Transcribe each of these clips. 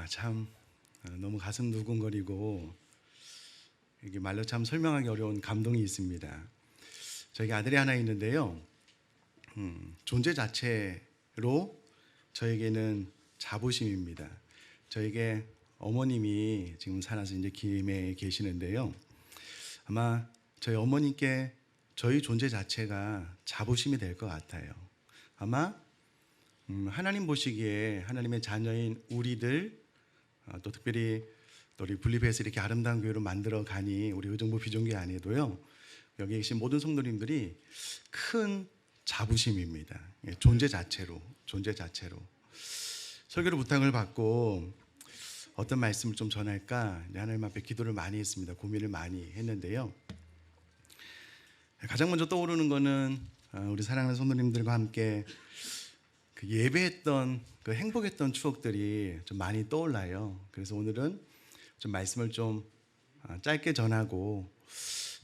참 너무 가슴 두근거리고 이게 말로 참 설명하기 어려운 감동이 있습니다. 저에게 아들이 하나 있는데요. 존재 자체로 저에게는 자부심입니다. 저에게 어머님이 지금 살아서 이제 김해에 계시는데요. 아마 저희 어머님께 저희 존재 자체가 자부심이 될 것 같아요. 아마 하나님 보시기에 하나님의 자녀인 우리들, 또 특별히 또 우리 분립해서 이렇게 아름다운 교회로 만들어 가니 우리 의정부 비전교회 안에도요, 여기 계신 모든 성도님들이 큰 자부심입니다. 존재 자체로 설교를 부탁을 받고 어떤 말씀을 좀 전할까 하나님 앞에 기도를 많이 했습니다. 고민을 많이 했는데요. 가장 먼저 떠오르는 거는 우리 사랑하는 성도님들과 함께 그 예배했던 그 행복했던 추억들이 좀 많이 떠올라요. 그래서 오늘은 좀 말씀을 좀 짧게 전하고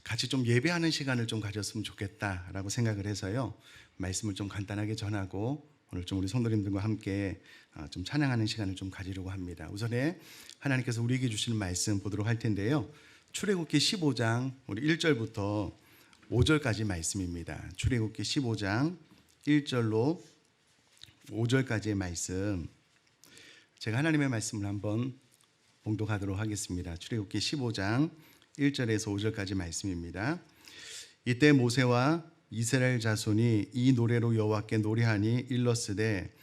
같이 좀 예배하는 시간을 좀 가졌으면 좋겠다라고 생각을 해서요, 말씀을 좀 간단하게 전하고 오늘 좀 우리 성도님들과 함께 좀 찬양하는 시간을 좀 가지려고 합니다. 우선에 하나님께서 우리에게 주시는 말씀 보도록 할 텐데요. 출애굽기 15장 우리 1절부터 5절까지 말씀입니다. 출애굽기 15장 1절로 5절까지의 말씀, 제가 하나님의 말씀을 한번 봉독하도록 하겠습니다. 출애굽기 15장 1절에서 5절까지 말씀입니다. 이때 모세와 이스라엘 자손이 이 노래로 여호와께 노래하니 일렀으되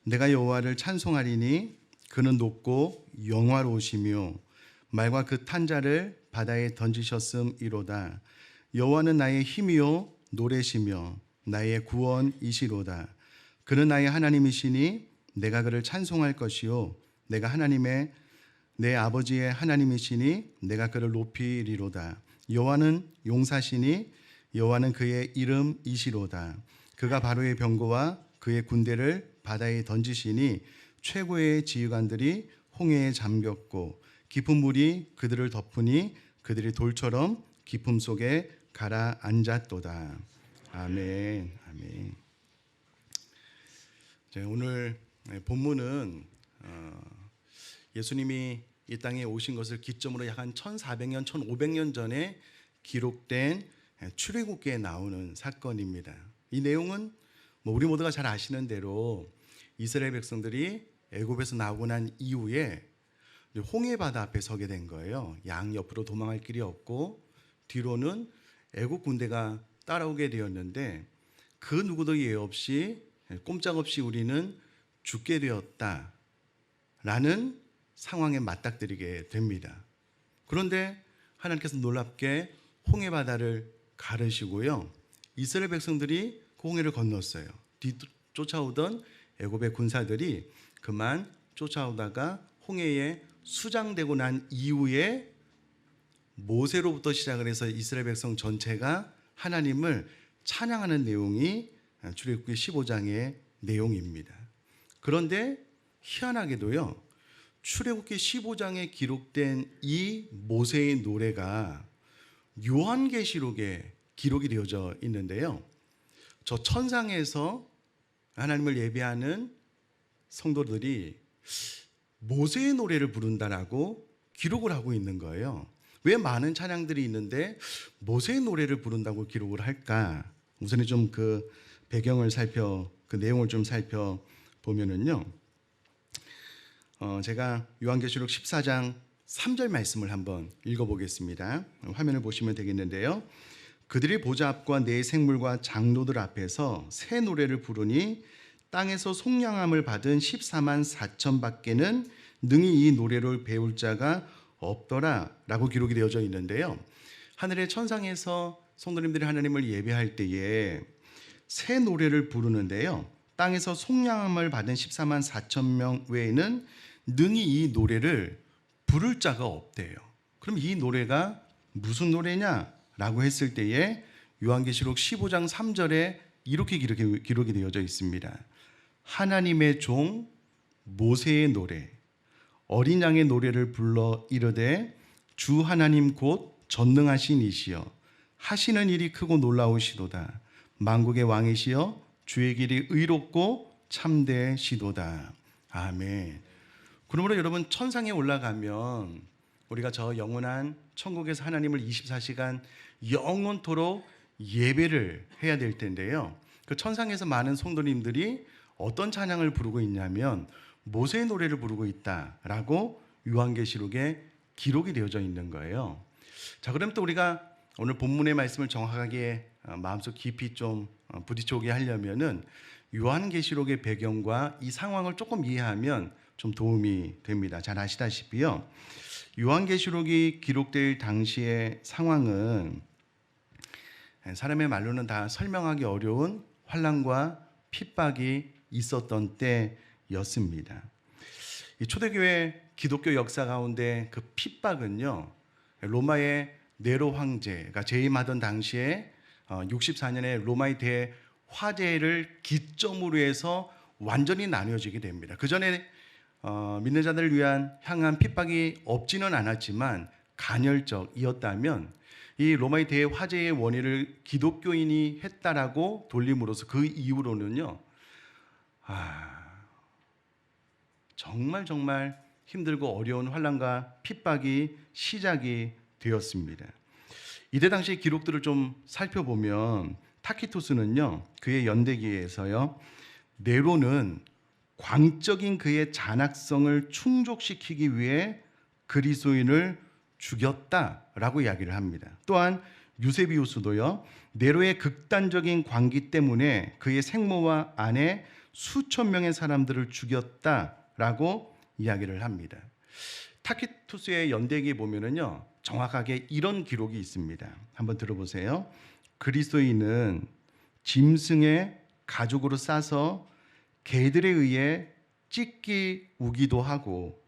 내가 여호와를 찬송하리니 그는 높고 영화로우시며 말과 그 탄 자를 바다에 던지셨음이로다. 여호와는 나의 힘이요 노래시며 나의 구원이시로다. 그는 나의 하나님이시니 내가 그를 찬송할 것이요 내가 내 아버지의 하나님이시니 내가 그를 높이리로다. 여호와는 용사시니 여호와는 그의 이름이시로다. 그가 바로의 병거와 그의 군대를 바다에 던지시니 최고의 지휘관들이 홍해에 잠겼고 깊은 물이 그들을 덮으니 그들이 돌처럼 깊음 속에 가라앉았도다. 아멘. 아멘. 오늘 본문은 예수님이 이 땅에 오신 것을 기점으로 약 한 1400년, 1500년 전에 기록된 출애굽기에 나오는 사건입니다. 이 내용은 우리 모두가 잘 아시는 대로 이스라엘 백성들이 애굽에서 나오고 난 이후에 홍해 바다 앞에 서게 된 거예요. 양 옆으로 도망할 길이 없고 뒤로는 애굽 군대가 따라오게 되었는데 그 누구도 예외 없이 꼼짝없이 우리는 죽게 되었다라는 상황에 맞닥뜨리게 됩니다. 그런데 하나님께서 놀랍게 홍해 바다를 가르시고요, 이스라엘 백성들이 그 홍해를 건넜어요. 쫓아오던 애굽의 군사들이 그만 쫓아오다가 홍해에 수장되고 난 이후에 모세로부터 시작을 해서 이스라엘 백성 전체가 하나님을 찬양하는 내용이 출애굽기 15장의 내용입니다. 그런데 희한하게도요, 출애굽기 15장에 기록된 이 모세의 노래가 요한계시록에 기록이 되어져 있는데요, 저 천상에서 하나님을 예배하는 성도들이 모세의 노래를 부른다라고 기록을 하고 있는 거예요. 왜 많은 찬양들이 있는데 모세의 노래를 부른다고 기록을 할까? 우선에 좀 그 배경을 그 내용을 좀 살펴보면은요, 제가 요한계시록 14장 3절 말씀을 한번 읽어보겠습니다. 화면을 보시면 되겠는데요. 그들이 보좌 앞과 네 생물과 장로들 앞에서 새 노래를 부르니 땅에서 속량함을 받은 14만 4천 밖에는 능히 이 노래를 배울 자가 없더라 라고 기록이 되어져 있는데요, 하늘의 천상에서 성도님들이 하나님을 예배할 때에 새 노래를 부르는데요, 땅에서 속량함을 받은 14만 4천 명 외에는 능히 이 노래를 부를 자가 없대요. 그럼 이 노래가 무슨 노래냐라고 했을 때에 요한계시록 15장 3절에 이렇게 기록이 되어져 있습니다. 하나님의 종 모세의 노래, 어린 양의 노래를 불러 이르되 주 하나님 곧 전능하신 이시여 하시는 일이 크고 놀라우시도다. 만국의 왕이시여 주의 길이 의롭고 참되시도다. 아멘. 그러므로 여러분 천상에 올라가면 우리가 저 영원한 천국에서 하나님을 24시간 영원토록 예배를 해야 될 텐데요. 그 천상에서 많은 성도님들이 어떤 찬양을 부르고 있냐면 모세의 노래를 부르고 있다라고 요한계시록에 기록이 되어져 있는 거예요. 자, 그럼 또 우리가 오늘 본문의 말씀을 정확하게 마음속 깊이 좀 부딪혀오게 하려면은 요한계시록의 배경과 이 상황을 조금 이해하면 좀 도움이 됩니다. 잘 아시다시피요. 요한계시록이 기록될 당시의 상황은 사람의 말로는 다 설명하기 어려운 환난과 핍박이 있었던 때였습니다. 이 초대교회 기독교 역사 가운데 그 핍박은요, 로마의 네로 황제가 재임하던 당시에 64년에 로마의 대화재를 기점으로 해서 완전히 나뉘어지게 됩니다. 그 전에 믿는 자들을 위한 향한 핍박이 없지는 않았지만 간헐적이었다면 이 로마의 대화재의 원인을 기독교인이 했다라고 돌림으로써 그 이후로는요, 정말 힘들고 어려운 환난과 핍박이 시작이 되었습니다. 이때 당시 기록들을 좀 살펴보면 타키토스는요, 그의 연대기에서요, 네로는 광적인 그의 잔악성을 충족시키기 위해 그리스도인을 죽였다라고 이야기를 합니다. 또한 유세비우스도요, 네로의 극단적인 광기 때문에 그의 생모와 아내 수천 명의 사람들을 죽였다라고 이야기를 합니다. 타키투스의 연대기에 보면은요, 정확하게 이런 기록이 있습니다. 한번 들어보세요. 그리스도인은 짐승의 가죽으로 싸서 개들에 의해 찢기 우기도 하고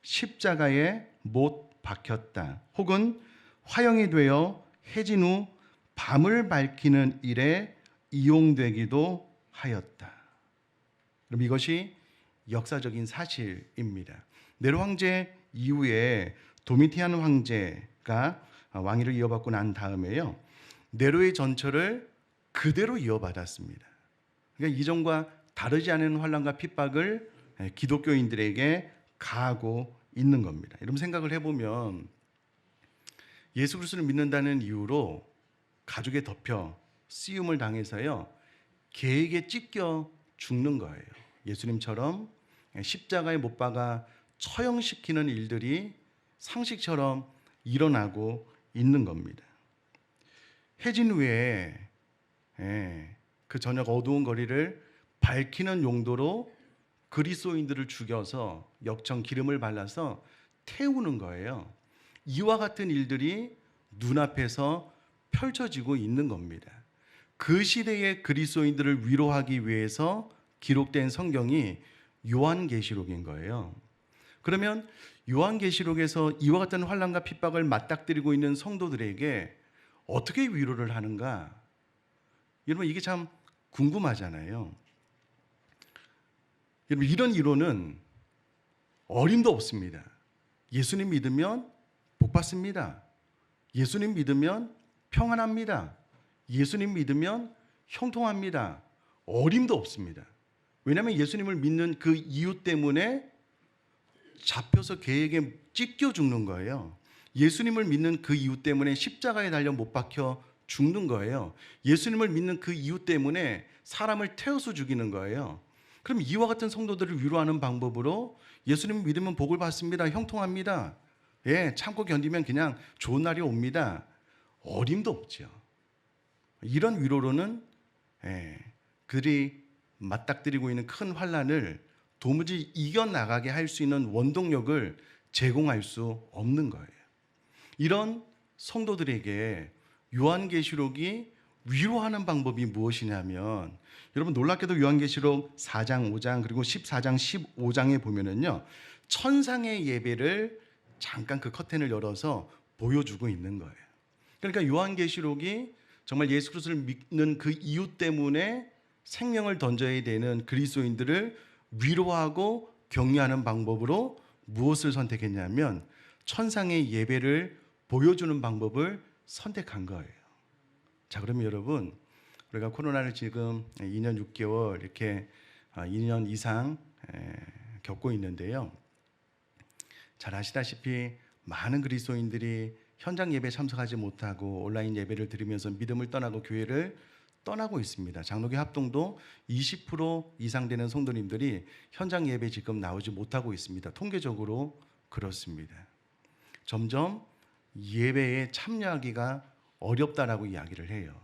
십자가에 못 박혔다. 혹은 화형이 되어 해진 후 밤을 밝히는 일에 이용되기도 하였다. 그럼 이것이 역사적인 사실입니다. 네로 황제 이후에 도미티안 황제가 왕위를 이어받고 난 다음에요, 네로의 전철을 그대로 이어받았습니다. 그러니까 이전과 다르지 않은 환난과 핍박을 기독교인들에게 가하고 있는 겁니다. 여러분 생각을 해보면 예수 그리스도를 믿는다는 이유로 가죽에 덮여 쓰임을 당해서요, 개에게 찢겨 죽는 거예요. 예수님처럼 십자가에 못 박아 처형시키는 일들이 상식처럼 일어나고 있는 겁니다. 해진 후에 그 저녁 어두운 거리를 밝히는 용도로 그리스도인들을 죽여서 역청 기름을 발라서 태우는 거예요. 이와 같은 일들이 눈앞에서 펼쳐지고 있는 겁니다. 그 시대의 그리스도인들을 위로하기 위해서 기록된 성경이 요한계시록인 거예요. 그러면 요한계시록에서 이와 같은 환난과 핍박을 맞닥뜨리고 있는 성도들에게 어떻게 위로를 하는가? 여러분 이게 참 궁금하잖아요. 여러분 이런 위로는 어림도 없습니다. 예수님 믿으면 복 받습니다. 예수님 믿으면 평안합니다. 예수님 믿으면 형통합니다. 어림도 없습니다. 왜냐하면 예수님을 믿는 그 이유 때문에 잡혀서 개에게 찢겨 죽는 거예요. 예수님을 믿는 그 이유 때문에 십자가에 달려 못 박혀 죽는 거예요. 예수님을 믿는 그 이유 때문에 사람을 태워서 죽이는 거예요. 그럼 이와 같은 성도들을 위로하는 방법으로 예수님을 믿으면 복을 받습니다. 형통합니다. 참고 견디면 그냥 좋은 날이 옵니다. 어림도 없죠. 이런 위로로는 그들이 맞닥뜨리고 있는 큰 환난을 도무지 이겨나가게 할 수 있는 원동력을 제공할 수 없는 거예요. 이런 성도들에게 요한계시록이 위로하는 방법이 무엇이냐면, 여러분 놀랍게도 요한계시록 4장 5장 그리고 14장 15장에 보면은요, 천상의 예배를 잠깐 그 커튼을 열어서 보여주고 있는 거예요. 그러니까 요한계시록이 정말 예수 그리스도를 믿는 그 이유 때문에 생명을 던져야 되는 그리스도인들을 위로하고 격려하는 방법으로 무엇을 선택했냐면 천상의 예배를 보여주는 방법을 선택한 거예요. 자, 그러면 여러분 우리가 코로나를 지금 2년 6개월 이렇게 2년 이상 겪고 있는데요. 잘 아시다시피 많은 그리스도인들이 현장 예배에 참석하지 못하고 온라인 예배를 드리면서 믿음을 떠나고 교회를 떠나고 있습니다. 장로교 합동도 20% 이상 되는 성도님들이 현장 예배 지금 나오지 못하고 있습니다. 통계적으로 그렇습니다. 점점 예배에 참여하기가 어렵다라고 이야기를 해요.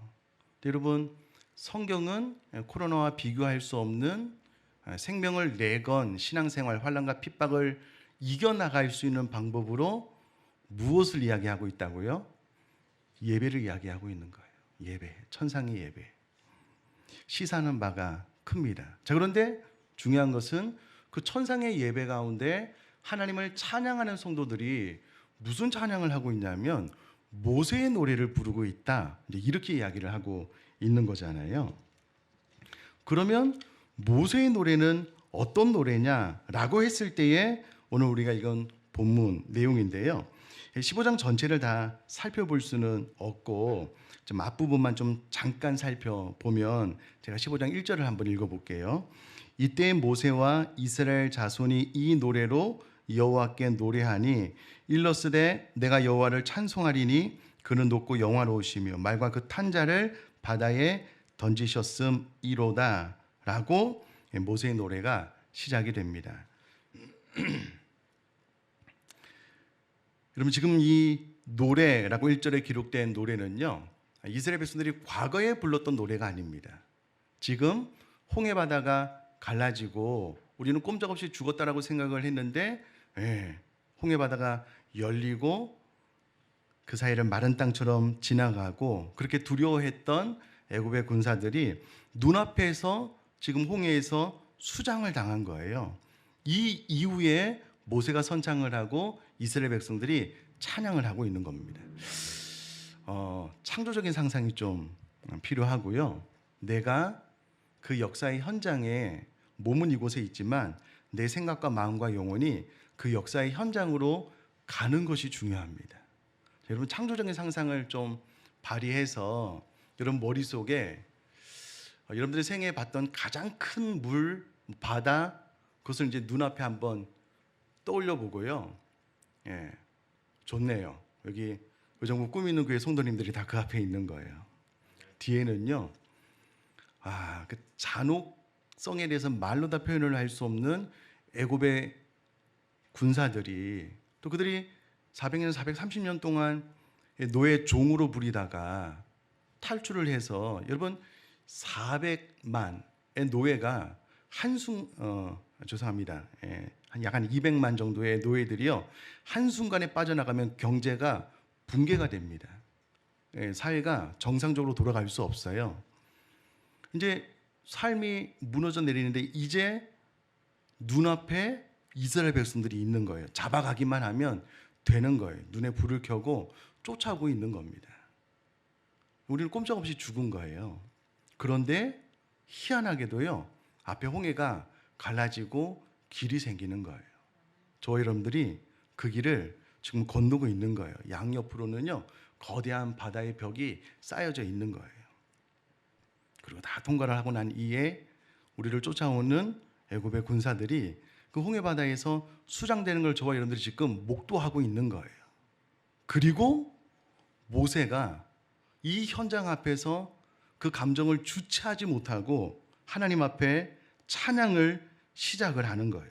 여러분, 성경은 코로나와 비교할 수 없는 생명을 내건 신앙생활 환난과 핍박을 이겨나갈 수 있는 방법으로 무엇을 이야기하고 있다고요? 예배를 이야기하고 있는 거예요. 예배, 천상의 예배. 시사하는 바가 큽니다. 자, 그런데 중요한 것은 그 천상의 예배 가운데 하나님을 찬양하는 성도들이 무슨 찬양을 하고 있냐면 모세의 노래를 부르고 있다. 이렇게 이야기를 하고 있는 거잖아요. 그러면 모세의 노래는 어떤 노래냐라고 했을 때에 오늘 우리가 이건 본문 내용인데요. 15장 전체를 다 살펴볼 수는 없고 좀 앞부분만 좀 잠깐 살펴보면 제가 15장 1절을 한번 읽어볼게요. 이때 모세와 이스라엘 자손이 이 노래로 여호와께 노래하니 일러스되 내가 여호와를 찬송하리니 그는 높고 영화로우시며 말과 그 탄자를 바다에 던지셨음이로다 라고 모세의 노래가 시작이 됩니다. 여러분, 지금 이 노래라고 1절에 기록된 노래는요, 이스라엘 백성들이 과거에 불렀던 노래가 아닙니다. 지금 홍해바다가 갈라지고 우리는 꼼짝없이 죽었다라고 생각을 했는데 홍해바다가 열리고 그 사이를 마른 땅처럼 지나가고 그렇게 두려워했던 애굽의 군사들이 눈앞에서 지금 홍해에서 수장을 당한 거예요. 이 이후에 모세가 선창을 하고 이스라엘 백성들이 찬양을 하고 있는 겁니다. 창조적인 상상이 좀 필요하고요. 내가 그 역사의 현장에 몸은 이곳에 있지만 내 생각과 마음과 영혼이 그 역사의 현장으로 가는 것이 중요합니다. 여러분, 창조적인 상상을 좀 발휘해서 여러분 머릿속에 여러분들의 생애에 봤던 가장 큰 물, 바다, 그것을 이제 눈앞에 한번 떠올려 보고요. 좋네요. 여기 의정부 꿈 있는 교회 성도님들이 다 그 앞에 있는 거예요. 뒤에는요, 그 잔혹성에 대해서 말로 다 표현을 할 수 없는 애굽의 군사들이 또 그들이 400년, 430년 동안 노예 종으로 부리다가 탈출을 해서 여러분 400만의 노예가 약 한 200만 정도의 노예들이요 한순간에 빠져나가면 경제가 붕괴가 됩니다. 사회가 정상적으로 돌아갈 수 없어요. 이제 삶이 무너져 내리는데 이제 눈앞에 이스라엘 백성들이 있는 거예요. 잡아가기만 하면 되는 거예요. 눈에 불을 켜고 쫓아오고 있는 겁니다. 우리는 꼼짝없이 죽은 거예요. 그런데 희한하게도요, 앞에 홍해가 갈라지고 길이 생기는 거예요. 저와 여러분들이 그 길을 지금 건너고 있는 거예요. 양옆으로는요, 거대한 바다의 벽이 쌓여져 있는 거예요. 그리고 다 통과를 하고 난 이에 우리를 쫓아오는 애굽의 군사들이 그 홍해바다에서 수장되는 걸 저와 여러분들이 지금 목도하고 있는 거예요. 그리고 모세가 이 현장 앞에서 그 감정을 주체하지 못하고 하나님 앞에 찬양을 시작을 하는 거예요.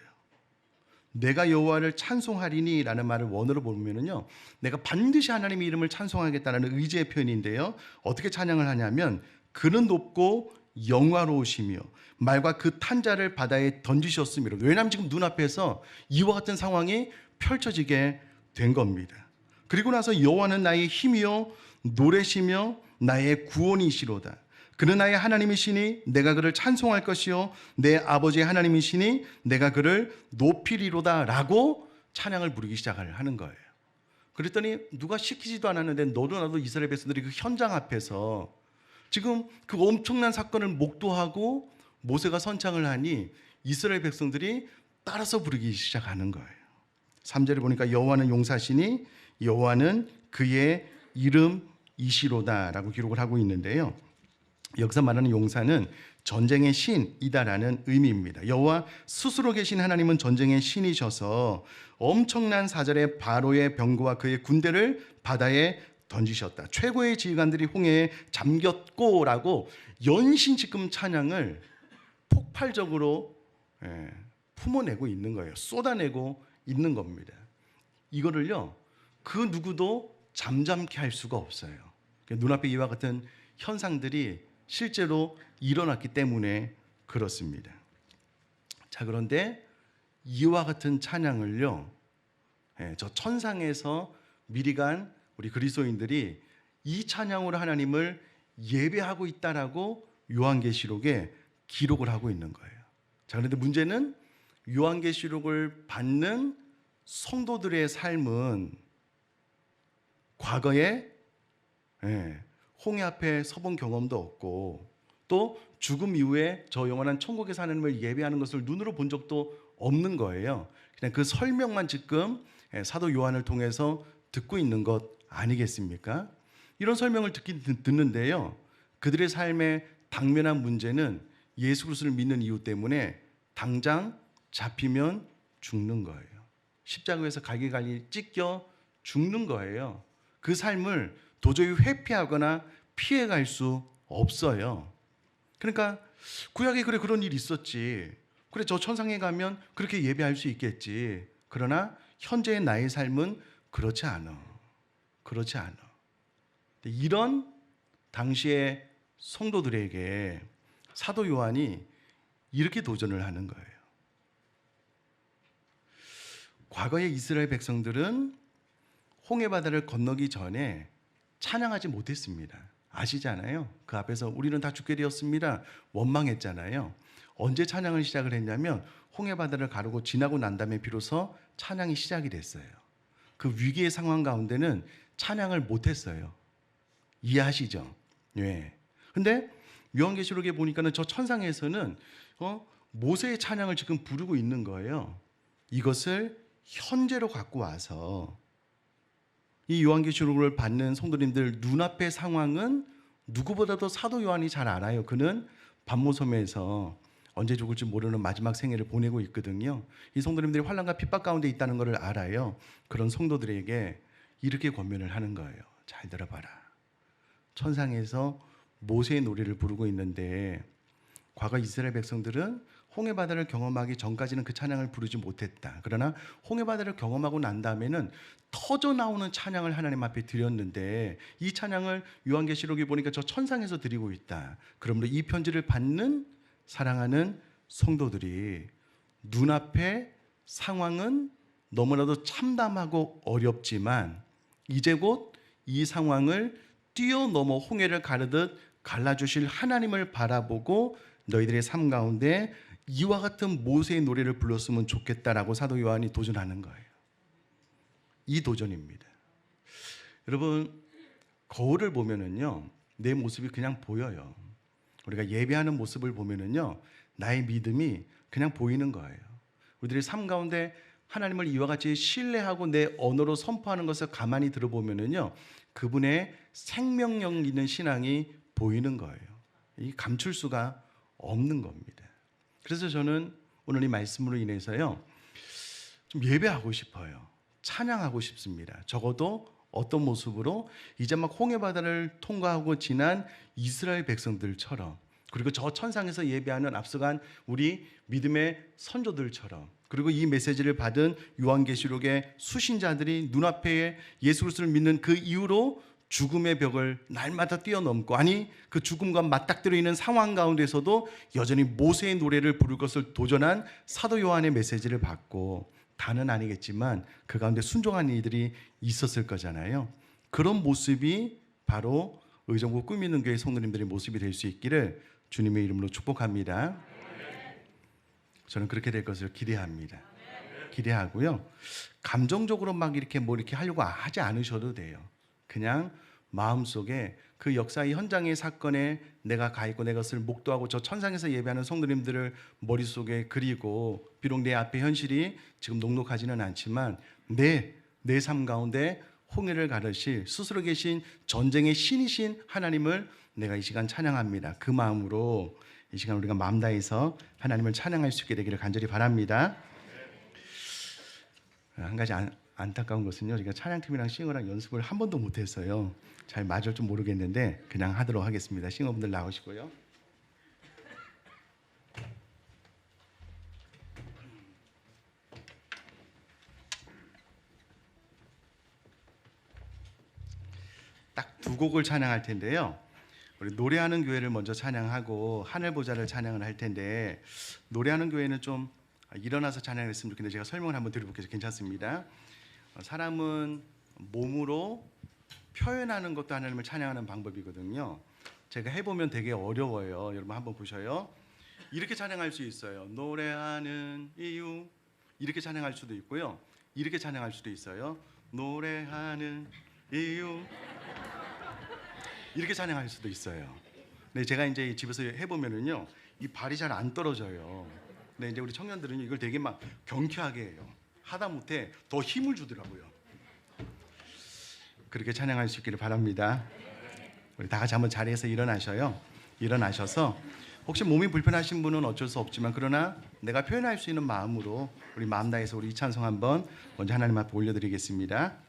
내가 여호와를 찬송하리니 라는 말을 원어로 보면은요, 내가 반드시 하나님의 이름을 찬송하겠다는 의지의 표현인데요, 어떻게 찬양을 하냐면 그는 높고 영화로우시며 말과 그 탄자를 바다에 던지셨으므로. 왜냐하면 지금 눈앞에서 이와 같은 상황이 펼쳐지게 된 겁니다. 그리고 나서 여호와는 나의 힘이요 노래시며 나의 구원이시로다. 그는 나의 하나님이시니 내가 그를 찬송할 것이요 내 아버지의 하나님이시니 내가 그를 높이리로다 라고 찬양을 부르기 시작을 하는 거예요. 그랬더니 누가 시키지도 않았는데 너도 나도 이스라엘 백성들이 그 현장 앞에서 지금 그 엄청난 사건을 목도하고 모세가 선창을 하니 이스라엘 백성들이 따라서 부르기 시작하는 거예요. 3절에 보니까 여호와는 용사시니 여호와는 그의 이름이시로다 라고 기록을 하고 있는데요, 여기서 말하는 용사는 전쟁의 신이다라는 의미입니다. 여호와 스스로 계신 하나님은 전쟁의 신이셔서 엄청난 사절의 바로의 병거와 그의 군대를 바다에 던지셨다. 최고의 지휘관들이 홍해에 잠겼고라고 연신지금 찬양을 폭발적으로 품어내고 있는 거예요. 쏟아내고 있는 겁니다. 이거를요, 그 누구도 잠잠케 할 수가 없어요. 눈앞에 이와 같은 현상들이 실제로 일어났기 때문에 그렇습니다. 자, 그런데 이와 같은 찬양을요, 저 천상에서 미리 간 우리 그리스도인들이 이 찬양으로 하나님을 예배하고 있다라고 요한계시록에 기록을 하고 있는 거예요. 자, 그런데 문제는 요한계시록을 받는 성도들의 삶은 과거에 홍해 앞에 서본 경험도 없고 또 죽음 이후에 저 영원한 천국에서 하나님을 예배하는 것을 눈으로 본 적도 없는 거예요. 그냥 그 설명만 지금 사도 요한을 통해서 듣고 있는 것 아니겠습니까? 이런 설명을 듣는데요, 그들의 삶에 당면한 문제는 예수 그리스도를 믿는 이유 때문에 당장 잡히면 죽는 거예요. 십자가에서 갈기갈기 찢겨 죽는 거예요. 그 삶을 도저히 회피하거나 피해갈 수 없어요. 그러니까 구약에 그래 그런 일이 있었지. 그래 저 천상에 가면 그렇게 예배할 수 있겠지. 그러나 현재의 나의 삶은 그렇지 않아. 그렇지 않아. 이런 당시의 성도들에게 사도 요한이 이렇게 도전을 하는 거예요. 과거의 이스라엘 백성들은 홍해 바다를 건너기 전에 찬양하지 못했습니다. 아시잖아요. 그 앞에서 우리는 다 죽게 되었습니다. 원망했잖아요. 언제 찬양을 시작을 했냐면 홍해 바다를 가르고 지나고 난 다음에 비로소 찬양이 시작이 됐어요. 그 위기의 상황 가운데는 찬양을 못했어요. 이해하시죠? 예. 근데 요한계시록에 보니까는 저 천상에서는 모세의 찬양을 지금 부르고 있는 거예요. 이것을 현재로 갖고 와서 이 요한계시록을 받는 성도님들 눈앞의 상황은 누구보다도 사도 요한이 잘 알아요. 그는 반모섬에서 언제 죽을지 모르는 마지막 생애를 보내고 있거든요. 이 성도님들이 환난과 핍박 가운데 있다는 것을 알아요. 그런 성도들에게 이렇게 권면을 하는 거예요. 잘 들어봐라. 천상에서 모세의 노래를 부르고 있는데 과거 이스라엘 백성들은 홍해 바다를 경험하기 전까지는 그 찬양을 부르지 못했다. 그러나 홍해 바다를 경험하고 난 다음에는 터져 나오는 찬양을 하나님 앞에 드렸는데 이 찬양을 요한계시록에 보니까 저 천상에서 드리고 있다. 그러므로 이 편지를 받는 사랑하는 성도들이 눈앞의 상황은 너무나도 참담하고 어렵지만 이제 곧 이 상황을 뛰어넘어 홍해를 가르듯 갈라주실 하나님을 바라보고 너희들의 삶 가운데 이와 같은 모세의 노래를 불렀으면 좋겠다라고 사도 요한이 도전하는 거예요. 이 도전입니다. 여러분, 거울을 보면은요, 내 모습이 그냥 보여요. 우리가 예배하는 모습을 보면은요, 나의 믿음이 그냥 보이는 거예요. 우리들의 삶 가운데 하나님을 이와 같이 신뢰하고 내 언어로 선포하는 것을 가만히 들어보면은요, 그분의 생명력 있는 신앙이 보이는 거예요. 이 감출 수가 없는 겁니다. 그래서 저는 오늘 이 말씀으로 인해서요, 좀 예배하고 싶어요. 찬양하고 싶습니다. 적어도 어떤 모습으로 이제 막 홍해 바다를 통과하고 지난 이스라엘 백성들처럼, 그리고 저 천상에서 예배하는 앞서간 우리 믿음의 선조들처럼, 그리고 이 메시지를 받은 요한계시록의 수신자들이 눈앞에 예수 그리스도를 믿는 그 이후로 죽음의 벽을 날마다 뛰어넘고, 아니 그 죽음과 맞닥뜨려 있는 상황 가운데서도 여전히 모세의 노래를 부를 것을 도전한 사도 요한의 메시지를 받고, 다는 아니겠지만 그 가운데 순종한 이들이 있었을 거잖아요. 그런 모습이 바로 의정부 꿈 있는 교회 성도님들의 모습이 될 수 있기를 주님의 이름으로 축복합니다. 저는 그렇게 될 것을 기대합니다. 기대하고요. 감정적으로 막 이렇게 뭐 이렇게 하려고 하지 않으셔도 돼요. 그냥 마음속에 그 역사의 현장의 사건에 내가 가 있고 내 것을 목도하고 저 천상에서 예배하는 성도님들을 머릿속에 그리고, 비록 내 앞에 현실이 지금 녹록하지는 않지만 내 삶 가운데 홍해를 가르실 스스로 계신 전쟁의 신이신 하나님을 내가 이 시간 찬양합니다. 그 마음으로 이 시간 우리가 마음 다해서 하나님을 찬양할 수 있게 되기를 간절히 바랍니다. 한 가지 안타까운 것은요, 제가 찬양팀이랑 싱어랑 연습을 한 번도 못했어요. 잘 맞을 줄 모르겠는데 그냥 하도록 하겠습니다. 싱어분들 나오시고요. 딱 두 곡을 찬양할 텐데요. 우리 노래하는 교회를 먼저 찬양하고 하늘 보좌를 찬양을 할 텐데, 노래하는 교회는 좀 일어나서 찬양을 했으면 좋겠는데 제가 설명을 한번 드려볼게요. 괜찮습니다. 사람은 몸으로 표현하는 것도 하나님을 찬양하는 방법이거든요. 제가 해보면 되게 어려워요. 여러분 한번 보셔요. 이렇게 찬양할 수 있어요. 노래하는 이유, 이렇게 찬양할 수도 있고요. 이렇게 찬양할 수도 있어요. 노래하는 이유, 이렇게 찬양할 수도 있어요. 근데 제가 이제 집에서 해보면은요, 이 발이 잘 안 떨어져요. 근데 이제 우리 청년들은 이걸 되게 막 경쾌하게 해요. 하다못해 더 힘을 주더라고요. 그렇게 찬양할 수 있기를 바랍니다. 우리 다 같이 한번 자리에서 일어나셔요. 일어나셔서 혹시 몸이 불편하신 분은 어쩔 수 없지만, 그러나 내가 표현할 수 있는 마음으로 우리 마음 다해서 우리 이 찬송 한번 먼저 하나님 앞에 올려드리겠습니다.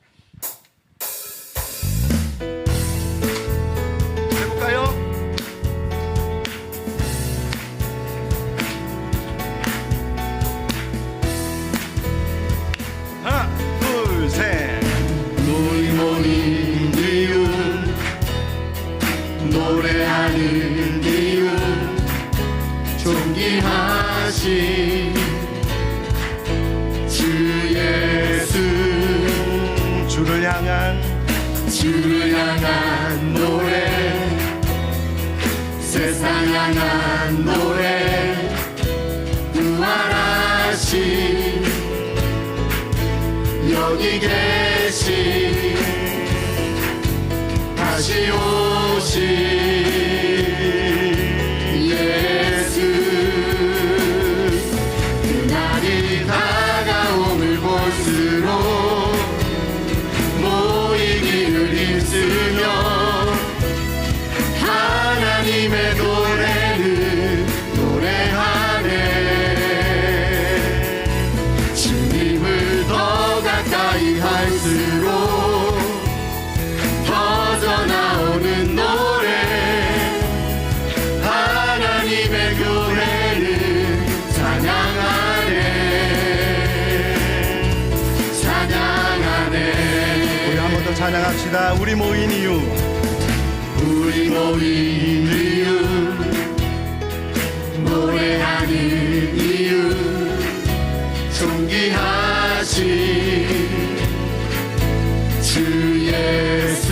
노래하는 이유, 존귀하신 주 예수, 주를 향한 노래, 세상 향한 노래, 부활하신 여기 계신 다시 오신 예수, 그날이 다가옴을 볼수록 모이기를 힘쓰며 하나님의 노래는 노래하네. 주님을 더 가까이 할수록 나오는 노래, 하나님의 교회는 찬양하네. 우리 한 번 더 찬양합시다. 우리 모인 이유, 노래하는 이유, 존귀하신 주 예수,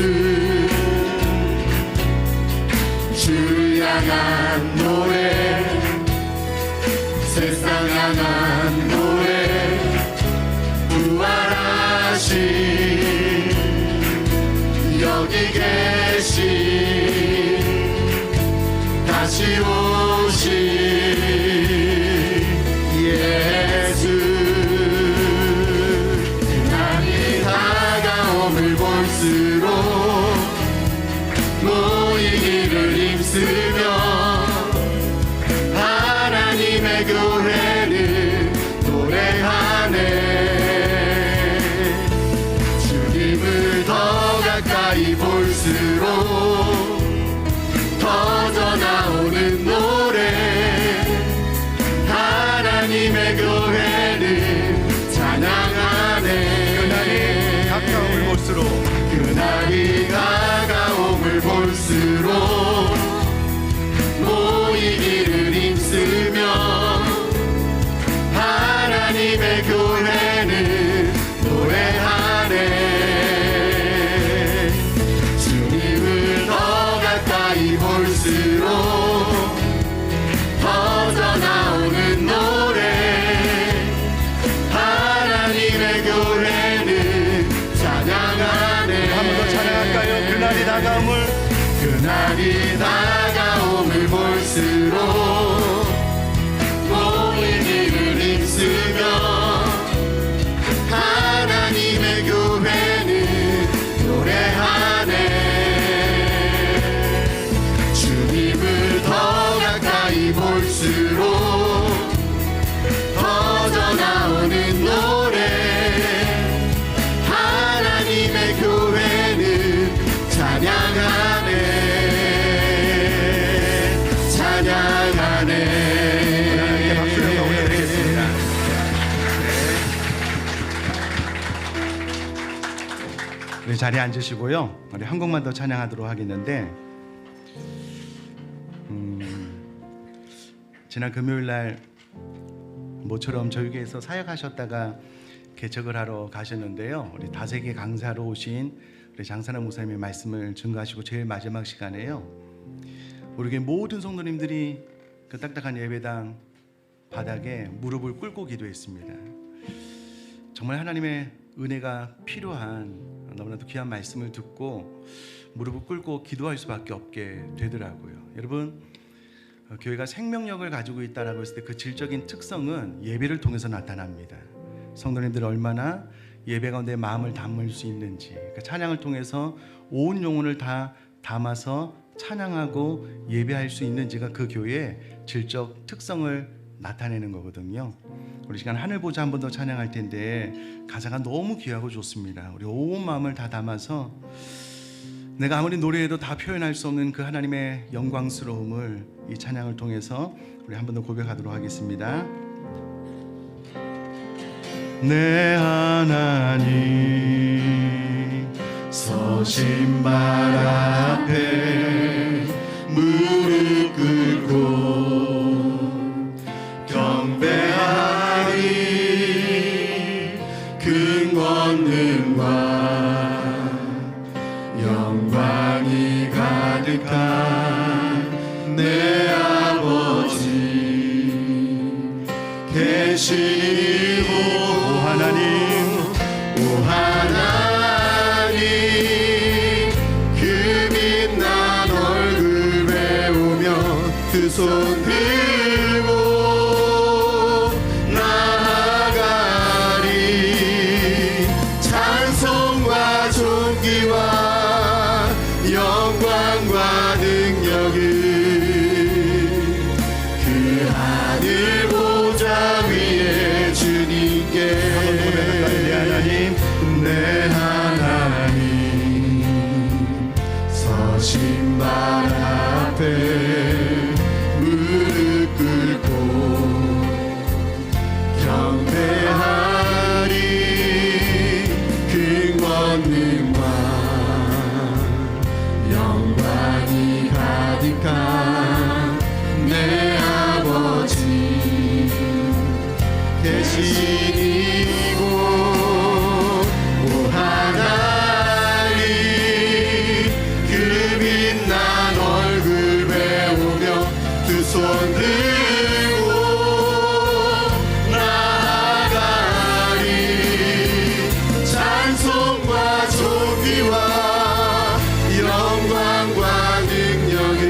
주를 향한 노래, 세상 향한 노래, 부활하신 여기 계신 다시 오신 예수, 그날이 다가옴을 볼수록 모이기를 힘쓰며 하나님의 교회는 노래하네. 주님을 더 가까이 볼수록 터져 나오는 노래, 하나님의 교회는 찬양하네. 그날이 가까움을 볼수록, 그날이 다가옴을 볼수록 모이기를 힘쓰며 하나님의 교회는 노래하네. 주님을 더 가까이 볼수록 터져 나오는 노래, 하나님의 교회는 찬양하네. 한 번 더 찬양할까요? 그날이 다가옴을 볼수록 모이기를 힘쓰며 하나님의 교회는 노래하네. 주님을 더 가까이 보 우리 자리에 앉으시고요. 우리 한 곡만 더 찬양하도록 하겠는데 지난 금요일 날 모처럼 저희 교회에서 사역하셨다가 개척을 하러 가셨는데요. 우리 다세계 강사로 오신 우리 장사나 목사님의 말씀을 증거하시고 제일 마지막 시간에요. 우리 교회 모든 성도님들이 그 딱딱한 예배당 바닥에 무릎을 꿇고 기도했습니다. 정말 하나님의 은혜가 필요한 너무나도 귀한 말씀을 듣고 무릎을 꿇고 기도할 수밖에 없게 되더라고요. 여러분, 교회가 생명력을 가지고 있다라고 했을 때 그 질적인 특성은 예배를 통해서 나타납니다. 성도님들 얼마나 예배 가운데 마음을 담을 수 있는지, 그 찬양을 통해서 온 영혼을 다 담아서 찬양하고 예배할 수 있는지가 그 교회의 질적 특성을 나타내는 거거든요. 우리 시간 하늘 보자 한 번 더 찬양할 텐데 가사가 너무 귀하고 좋습니다. 우리 온 마음을 다 담아서 내가 아무리 노래해도 다 표현할 수 없는 그 하나님의 영광스러움을 이 찬양을 통해서 우리 한 번 더 고백하도록 하겠습니다. 내 하나님 서신 발 앞에 무릎 꿇고 경배하리. 큰 권능과 영광이 가득한 내 아버지 계시고 오 하나님 그 빛난 얼굴 배우며 두 손 들고 나아가리. 찬송과 존귀와 영광과 능력을 그 하늘 보좌 위에 주님께. 내 하나님 서신 발 앞에 무릎 꿇고 경배하리. 그 권능과 영광이 가득한 내 아버지 계시니고 손 들고 나아가리. 찬송과 존귀와 영광과 능력을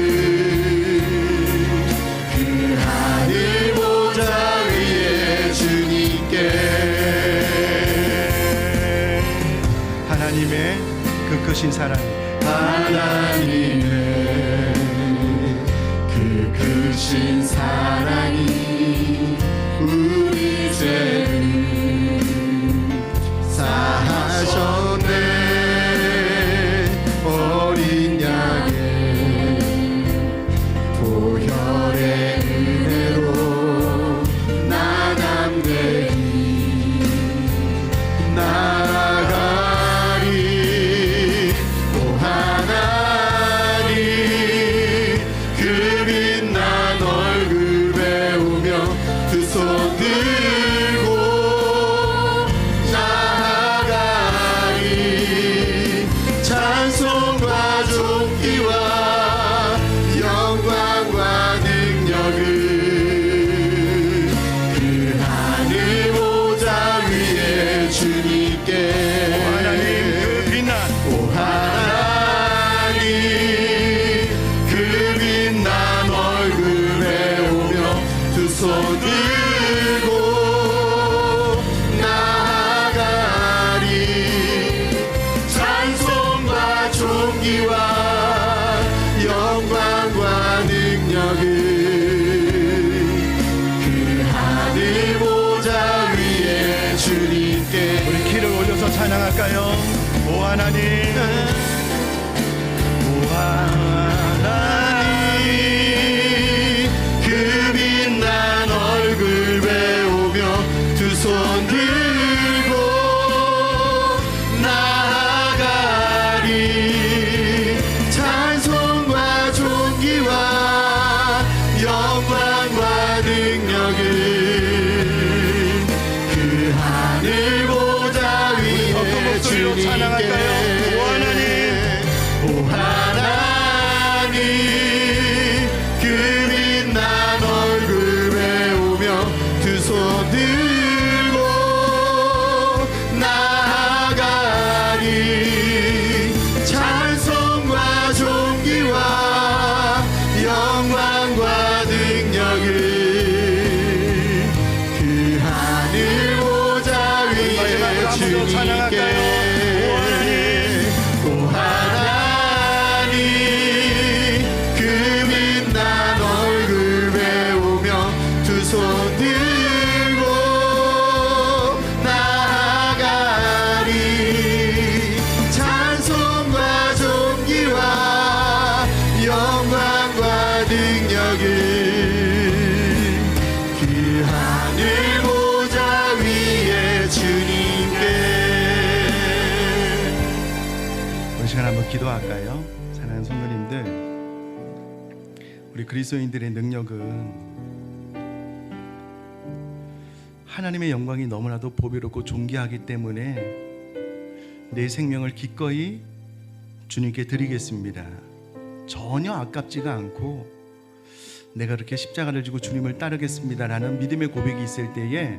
그 하늘 보좌 위에 주님께. 하나님의 그 크신 사랑, 하나님의 크신 사랑이 우리 죄를 사하셨네. 어린 양의 보혈의 은혜로 나 담대히 나아가리. 오 하나님 그 빛난 얼굴 배우며 두 손 들고 나아가리. 찬송과 존귀와 영광과 능력을 그 하늘 보좌 위에 주님께. 오 하나님 그 빛난 오 하나님 그 빛난 얼굴 배우며 두 손 들고 나아가리. 찬송과 존귀와 영광과 능력을 그 하늘 보좌 위에 주님께. 우리 키를 올려서 찬양할까요? 오 하나님 오 하나님 그 빛난 얼굴 배우며 두 손 들고 나아가 하늘 보좌 위에 어떤 목소리로 찬양할까요? 오 하나님, 오 하나님 그 빛난 얼굴 배우며 두 손 들고 나아가리 찬송과 존귀와 영광과 능력을 그 하늘 보좌 위에 마지막으로 한 번 더 찬양할까요? 오 하나님 그 빛난 얼굴 배우며 두 손 들고 나아가리 찬송과 존귀와 영광과 능력을 그 하늘 보좌 위에 주님께. 우리 시간 한번 기도할까요? 사랑하는 성도님들, 우리 그리스도인들의 능력은 하나님의 영광이 너무나도 보배롭고 존귀하기 때문에 내 생명을 기꺼이 주님께 드리겠습니다. 전혀 아깝지가 않고 내가 그렇게 십자가를 지고 주님을 따르겠습니다라는 믿음의 고백이 있을 때에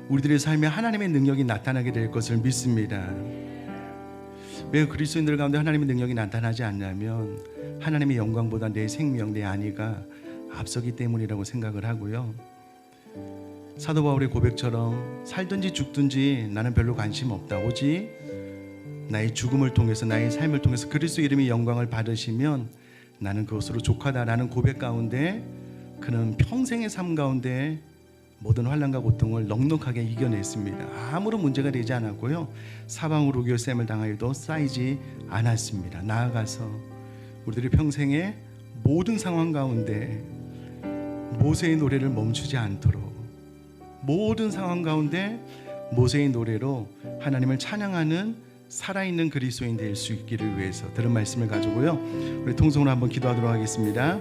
우리들의 삶에 하나님의 능력이 나타나게 될 것을 믿습니다. 왜 그리스도인들 가운데 하나님의 능력이 나타나지 않냐면 하나님의 영광보다 내 생명, 내 안위가 앞서기 때문이라고 생각을 하고요. 사도 바울의 고백처럼 살든지 죽든지 나는 별로 관심 없다. 오직 나의 죽음을 통해서, 나의 삶을 통해서 그리스도 이름의 영광을 받으시면 나는 그것으로 족하다라는 고백 가운데 그는 평생의 삶 가운데 모든 환난과 고통을 넉넉하게 이겨냈습니다. 아무런 문제가 되지 않았고요. 사방으로 교쌤을 당하여도 쌓이지 않았습니다. 나아가서 우리들이 평생의 모든 상황 가운데 모세의 노래를 멈추지 않도록, 모든 상황 가운데 모세의 노래로 하나님을 찬양하는 살아있는 그리스도인 될 수 있기를 위해서 들은 말씀을 가지고요, 우리 통성으로 한번 기도하도록 하겠습니다.